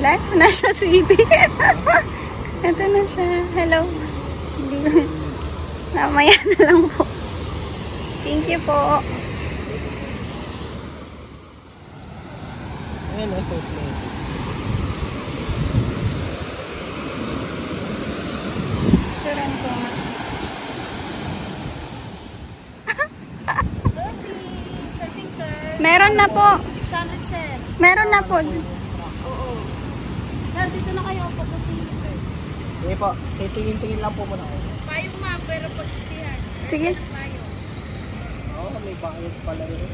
Ito na siya, sweetie. Ito na siya. Hello. Hindi. Namaya na lang po. Thank you po. Ayan, nasa place. Suran ko nga. Searching, sir. Meron na po. 600, sir. Meron na po. Oo. Sir, dito na kayo. Pagkasingin, sir. Sige po, titingin-tingin lang po muna kayo. Payong ma'am, pero pag-istihan. Sige. Oo, may bayad pala yun.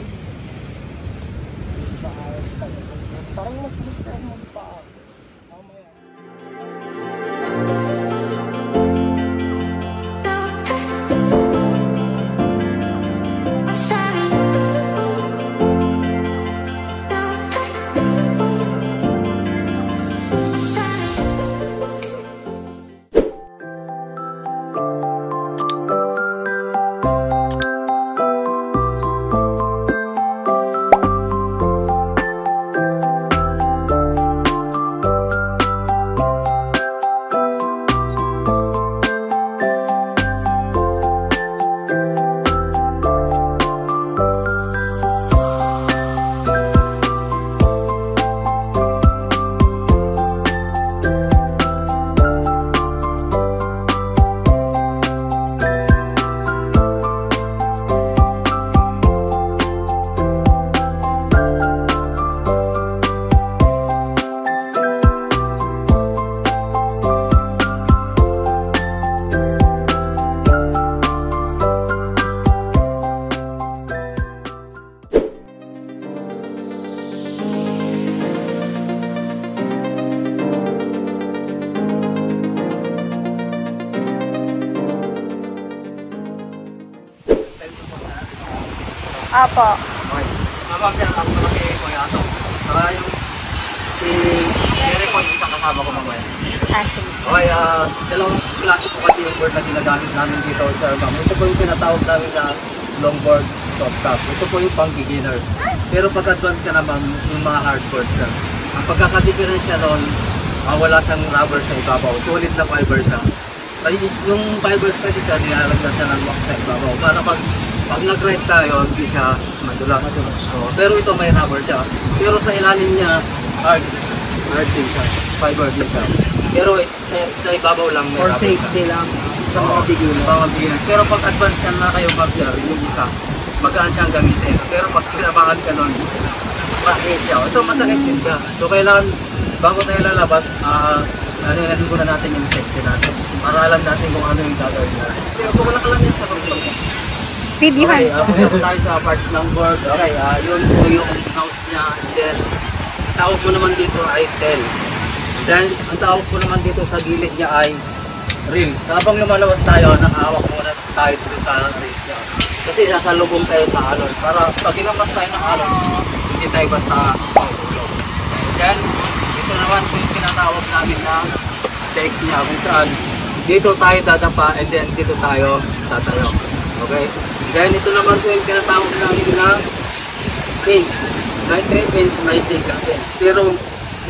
May bayad pala yun. Parang mas gusto ako magpaa. Mamaya. Apo. Okay. Ma'am, dyan ako kasi Kuya Ato. Saka yung si Eric po, yung isang kasama ko mamaya. Sige. Okay, dalawang klase po kasi yung board na ginagamit namin dito sa ma'am. Ito po yung tinatawag namin na longboard soft top. Ito po yung pang beginner. Pero pag advance ka na ma'am, yung mga hardboard siya. Ang pagkakadiferensya nun, wala siyang rubber sa ibabaw. Solid na fiber siya. Yung fiber kasi siya, nilalagyan siya ng wax sa ibabaw. Para pag nag-ride tayo, hindi siya madulas. So, pero ito may rubber siya. Pero sa ilalim niya, hard din siya. Fiber din siya. Pero sa ibabaw lang may For rubber safety siya. lang sa mga beginner. Pero pag advance ka na kayo mag-sir, yung isa, magaan siyang gamitin. Pero pag kinabahan ka nun, masakit siya. Ito masakit din siya. So kailangan, bago tayo lalabas, natin muna natin yung safety natin. Para alam natin kung ano yung gagawin natin. Pero kung wala ka lang yan sa pagpag. Videohan. Okay, punta po tayo sa parts ng board. Okay, yun po yung nose niya. And then, ang tawag po naman dito ay tail. Then, ang tawag po naman dito sa gilid niya ay reels. Habang lumalabas tayo, nakahawak muna tayo dito sa reels niya. Kasi sasalubong tayo sa alon. Para pag inampas tayo ng alon, hindi tayo basta pangulog. Then, ito naman po yung tinatawag namin na deck niya. Kung saan, dito tayo dadapa and then dito tayo tatayo. Okay? Then ito naman po yung tinatawag namin na pins. May 3 pins, may single pins. Pero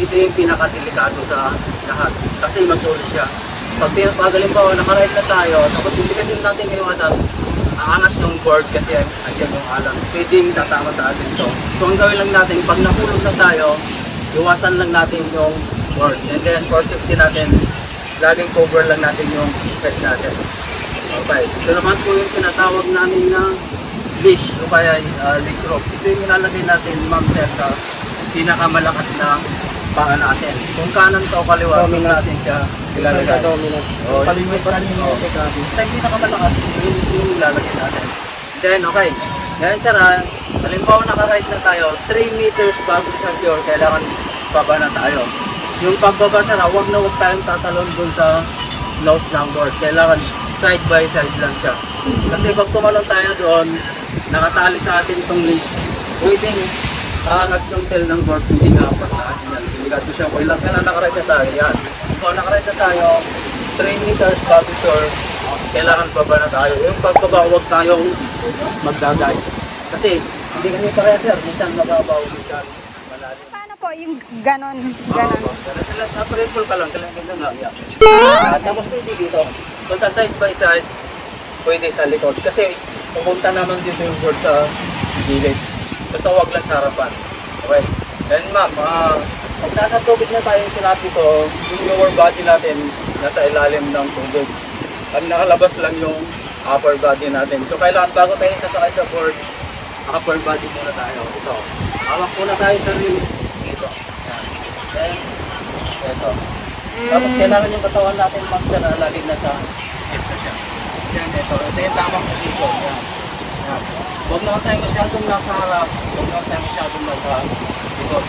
ito yung pinakadelikado sa lahat. Kasi magtuloy siya. Pag halimbawa nakaride na tayo, tapos hindi kasi natin iwasan, aangat yung board kasi andyan yung alam. Pwedeng tatama sa atin ito. So ang gawin lang natin, pag nahulog na tayo, iwasan lang natin yung board. And then for safety natin, laging cover lang natin yung head natin. Okay. Ito naman po yung tinatawag namin na leash o kaya leg rope. Ito yung ilalagay natin, ma'am sir, sa pinakamalakas na paa natin. Kung kanan to o kaliwa, kung natin siya ilalagay. Palimit pa rin yung basta yung pinakamalakas, yung ilalagay natin. Then, okay. Ngayon sir, halimbawa nakaride na tayo, 3 meters bago sa shore, kailangan baba na tayo. Yung pagbaba sir, huwag na huwag tayong tatalon dun sa nose ng board. Kailangan side by side lang siya. Kasi pag tumalon tayo doon, nakatali sa atin itong leash, pwedeng aangat yung tail ng board, hindi nakapas sa atin yan. Delikado siya. Kung ilang kailangan nakaride na tayo, yan. Kung nakaride na tayo, 3 meters bago shore, kailangan baba na tayo. Yung pagbaba, huwag tayong magdagay. Kasi, hindi kasi pareha sir, minsan mababaw, minsan malalim. Paano po po, yung ganon. Ganon. Triple ka lang, kailangan lang. Yeah. Tapos pwede dito. Kung sa side by side, pwede sa likod. Kasi pumunta naman dito yung board sa gilid. Basta huwag lang sa harapan. Okay. Then ma'am, pag nasa tubig na tayo, sinabi ko, yung lower body natin nasa ilalim ng tubig. Ang nakalabas lang yung upper body natin. So kailangan bago tayo sasakay sa board, upper body muna tayo. Ito. Hawak muna tayo sa release. Dito. Then, ito. Tapos kailangan yung katawan natin magdala lagi nasa hip na siya. Yan, ito. Ito yung tamang position. Yan. Yan. Huwag naman tayo masyadong nasa harap. Huwag naman tayo masyadong nasa likod.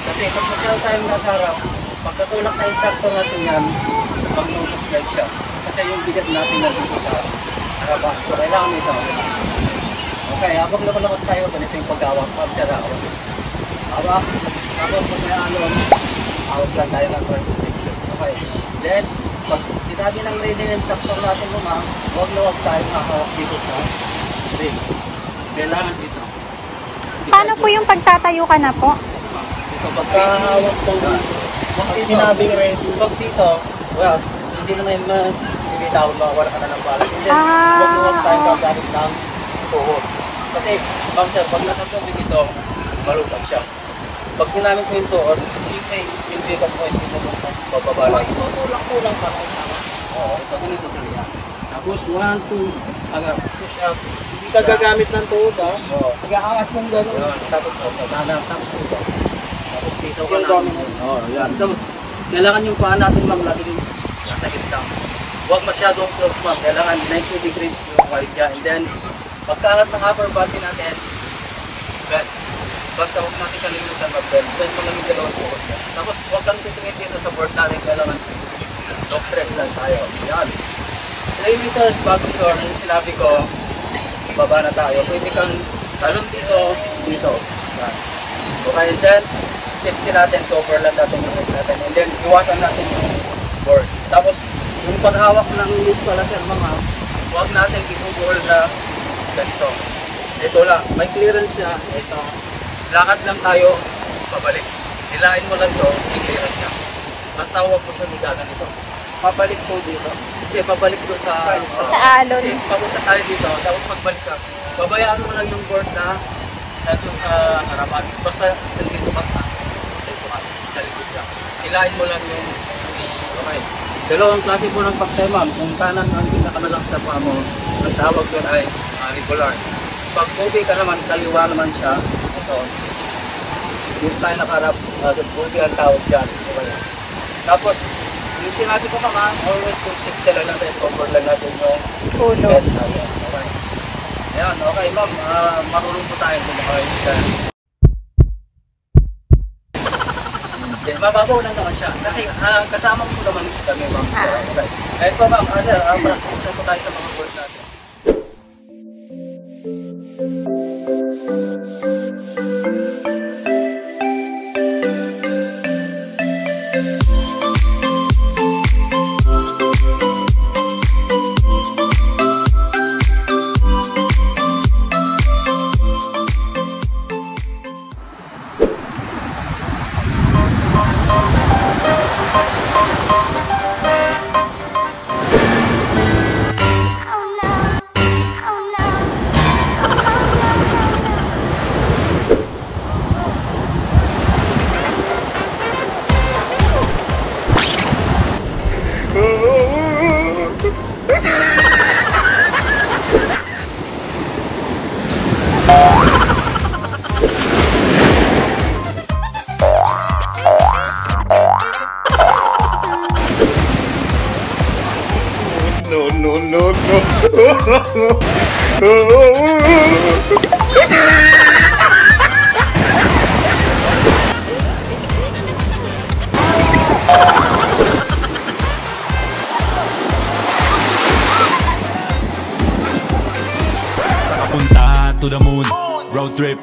Kasi pag masyadong tayo nasa harap, pagkatulak tayo sakto natin yan, mag-slide siya. Kasi yung bigat natin nasa sa harapan. So kailangan ito. Okay, habang lumalakas tayo, ganito yung pag-awak. Pag-sara ako. Hawak. Tapos pag may alon, awak lang tayo ng 26. Okay. Then, pag sinabi ng ready instructor natin mo ma'am, huwag na huwag tayo nakahawak dito sa ribs. Kailangan dito. Paano po yung pagtatayo ka na po? Dito, pagkahawak mo na. Pag sinabing ready, pag dito, well, hindi naman mabibitaw, mawala ka na ng balance. And then, huwag na huwag tayo gagamit ng tuhod. Kasi, pag nasa tubig ito, malutag siya. Pag ginamit mo yung tuhod, hindi ka po hindi mo bababa lang. So, itutulak-tulak pa rin tama. Oo, ito ganito sa liya. Tapos, 1, 2, push up. Hindi ka gagamit ng tuhod, ha? Oo. Nag-aangat mong gano'n. Tapos, tapos dito. Tapos dito ka na. Oo, yan. Tapos, kailangan yung paa natin lang lagi nasa gitna. Huwag masyadong close ma'am. Kailangan 90 degrees yung wide dyan. And then, pagkaangat ng upper body natin, bend. Basta huwag natin kalimutan mag-bend. Bend mo lang yung dalawang tuhod yan. Tapos huwag kang titingin dito sa board natin. Kailangan dog stretch lang tayo. Yan. 3 meters bago turn. Yung sinabi ko, baba na tayo. Pwede kang talon dito, dito. Yan. Okay, and then, safety natin, cover lang natin yung head natin. And then, iwasan natin yung board. Tapos, yung paghawak ng leash pala sir mga, huwag natin i-ball na ganito. Ito lang, may clearance siya. Ito, lakad lang tayo, pabalik. Hilain mo lang ito, may clearance siya. Basta huwag mo siya nigagan ito. Pabalik po dito. Hindi, pabalik doon sa alon. Kasi papunta tayo dito, tapos pagbalik ka, babayaan mo lang yung board na nandun sa harapan. Basta nandito ka sa likod siya. Hilain mo lang yung okay. Dalawang klase po ng paktay ma'am. Kung kanan ang pinakamalang sa pa mo, ang tawag doon ay regular. Pag booby ka naman, kaliwa naman siya. Ito. Dito tayo nakarap. Booby ang tawag dyan. Okay. Tapos, yung sinabi ko ma'am, always kung safety lang natin, cover lang natin yung Ulo. bed natin. Okay. Ayan, okay ma'am. Marunong po tayo kung makakita. Mababaw lang naman siya. Kasi kasama mo naman kami ma'am. Okay. Ayun po ma'am, sir, practice na po tayo sa mga board natin. No. Sa kapuntahan to the moon, road trip.